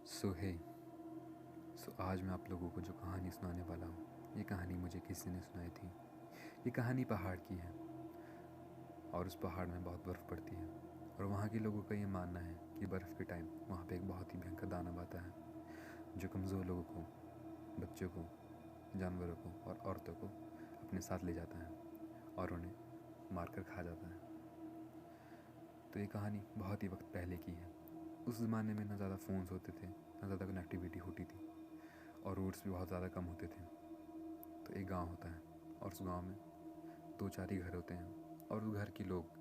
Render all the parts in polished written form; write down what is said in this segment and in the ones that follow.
सो है सो आज मैं आप लोगों को जो कहानी सुनाने वाला हूँ, ये कहानी मुझे किसी ने सुनाई थी। ये कहानी पहाड़ की है और उस पहाड़ में बहुत बर्फ़ पड़ती है और वहाँ के लोगों का ये मानना है कि बर्फ़ के टाइम वहाँ पे एक बहुत ही भयंकर दानव आता है जो कमज़ोर लोगों को, बच्चों को, जानवरों को और औरतों को अपने साथ ले जाता है और उन्हें मार कर खा जाता है। तो ये कहानी बहुत ही वक्त पहले की है। उस ज़माने में ना ज़्यादा फ़ोन्स होते थे, ना ज़्यादा कनेक्टिविटी होती थी और रोड्स भी बहुत ज़्यादा कम होते थे। तो एक गांव होता है और उस गांव में 2-4 ही घर होते हैं और उस घर के लोग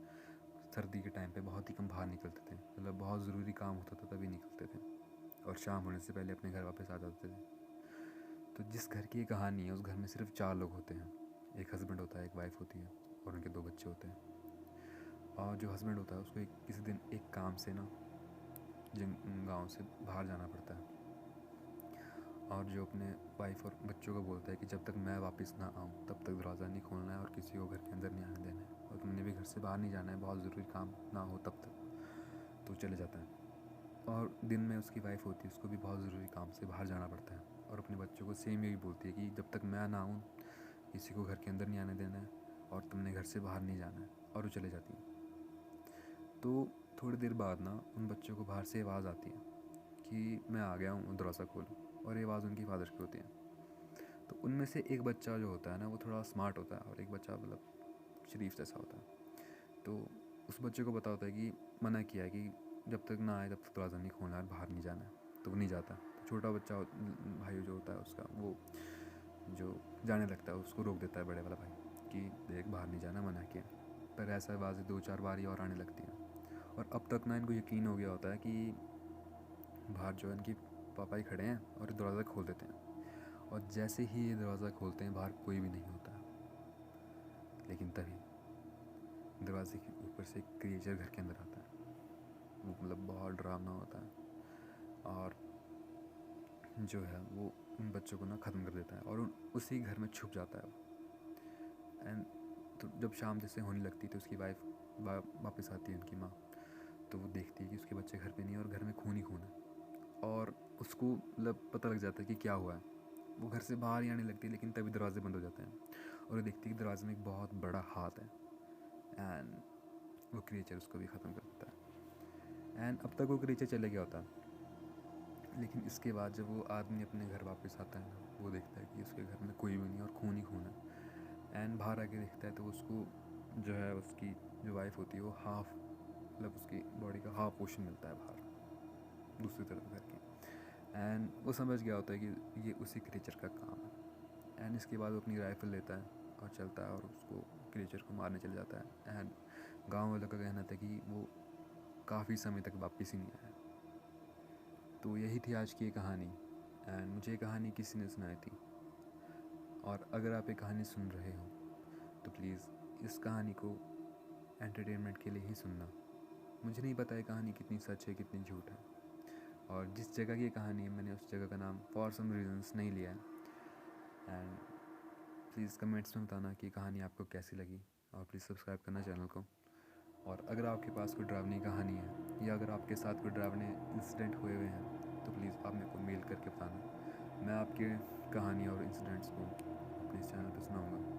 सर्दी के टाइम पे बहुत ही कम बाहर निकलते थे। मतलब बहुत ज़रूरी काम होता था तभी निकलते थे और शाम होने से पहले अपने घर वापस आ जाते थे। तो जिस घर की ये कहानी है उस घर में सिर्फ 4 लोग होते हैं। एक हस्बैंड होता है, एक वाइफ होती है और उनके 2 बच्चे होते हैं। और जो हस्बैंड होता है उसको किसी दिन एक काम से ना गाँव से बाहर जाना पड़ता है और जो अपने वाइफ और बच्चों को बोलता है कि जब तक मैं वापस ना आऊँ तब तक दरवाज़ा नहीं खोलना है और किसी को घर के अंदर नहीं आने देना है और तुमने भी घर से बाहर नहीं जाना है, बहुत ज़रूरी काम ना हो तब तक। तो चले जाता है और दिन में उसकी वाइफ होती है, उसको भी बहुत ज़रूरी काम से बाहर जाना पड़ता है और अपने बच्चों को सेम यही बोलती है कि जब तक मैं ना आऊँ किसी को घर के अंदर नहीं आने देना है और तुमने घर से बाहर नहीं जाना है, और वो चले जाती है। तो थोड़ी देर बाद ना उन बच्चों को बाहर से आवाज़ आती है कि मैं आ गया हूँ, दरवाज़ा खोलो, और ये आवाज़ उनकी फादर की होती है। तो उनमें से एक बच्चा जो होता है ना वो थोड़ा स्मार्ट होता है और एक बच्चा मतलब शरीफ जैसा होता है। तो उस बच्चे को पता होता है कि मना किया है कि जब तक ना आए तब तक दरवाज़ा नहीं खोलना है, बाहर नहीं जाना है। तो वो नहीं जाता। तो छोटा बच्चा भाई जो होता है उसका, वो जो जाने लगता है उसको रोक देता है बड़े वाला भाई कि देख बाहर नहीं जाना, मना किया। पर ऐसा आवाज़ें 2-4 बारी और आने लगती हैं और अब तक ना इनको यकीन हो गया होता है कि बाहर जो है इनकी पापा ही खड़े हैं और दरवाज़ा खोल देते हैं। और जैसे ही ये दरवाज़ा खोलते हैं बाहर कोई भी नहीं होता। लेकिन तभी दरवाजे के ऊपर से एक क्रिएचर घर के अंदर आता है। वो मतलब बहुत डरावना होता है और जो है वो उन बच्चों को ना ख़त्म कर देता है और उसी घर में छुप जाता है। एंड तो जब शाम जैसे होने लगती है तो उसकी वाइफ वापस आती है, उनकी माँ। तो वो देखती है कि उसके बच्चे घर पे नहीं है और घर में खून ही खून है और उसको मतलब पता लग जाता है कि क्या हुआ है। वो घर से बाहर ही आने लगती है लेकिन तभी दरवाजे बंद हो जाते हैं और वो देखती है कि दरवाजे में एक बहुत बड़ा हाथ है एंड वो क्रिएचर उसको भी ख़त्म कर देता है। एंड अब तक वो क्रिएचर चले गया होता है, लेकिन इसके बाद जब वो आदमी अपने घर वापस आता है ना, वो देखता है कि उसके घर में कोई भी नहीं और खून ही खून है। एंड बाहर आके देखता है तो उसको जो है उसकी जो वाइफ होती है वो हाफ मतलब उसकी बॉडी का हाफ पोर्शन मिलता है बाहर दूसरी तरफ घर के। एंड वो समझ गया होता है कि ये उसी क्रिएचर का काम है। एंड इसके बाद वो अपनी राइफ़ल लेता है और चलता है और उसको क्रिएचर को मारने चले जाता है। एंड गांव वालों का कहना था कि वो काफ़ी समय तक वापस ही नहीं आया। तो यही थी आज की ये कहानी एंड मुझे ये कहानी किसी ने सुनाई थी। और अगर आप ये कहानी सुन रहे हो तो प्लीज़ इस कहानी को एंटरटेनमेंट के लिए ही सुनना। मुझे नहीं पता ये कहानी कितनी सच है कितनी झूठ है, और जिस जगह की ये कहानी है मैंने उस जगह का नाम फॉर सम रीजंस नहीं लिया है। एंड प्लीज़ कमेंट्स में बताना कि कहानी आपको कैसी लगी और प्लीज़ सब्सक्राइब करना चैनल को। और अगर आपके पास कोई डरावनी कहानी है या अगर आपके साथ कोई डरावने इंसिडेंट हुए हुए हैं तो प्लीज़ आप मेरे को मेल करके बताना। मैं आपके कहानी और इंसिडेंट्स को अपने इस चैनल पर सुनाऊँगा।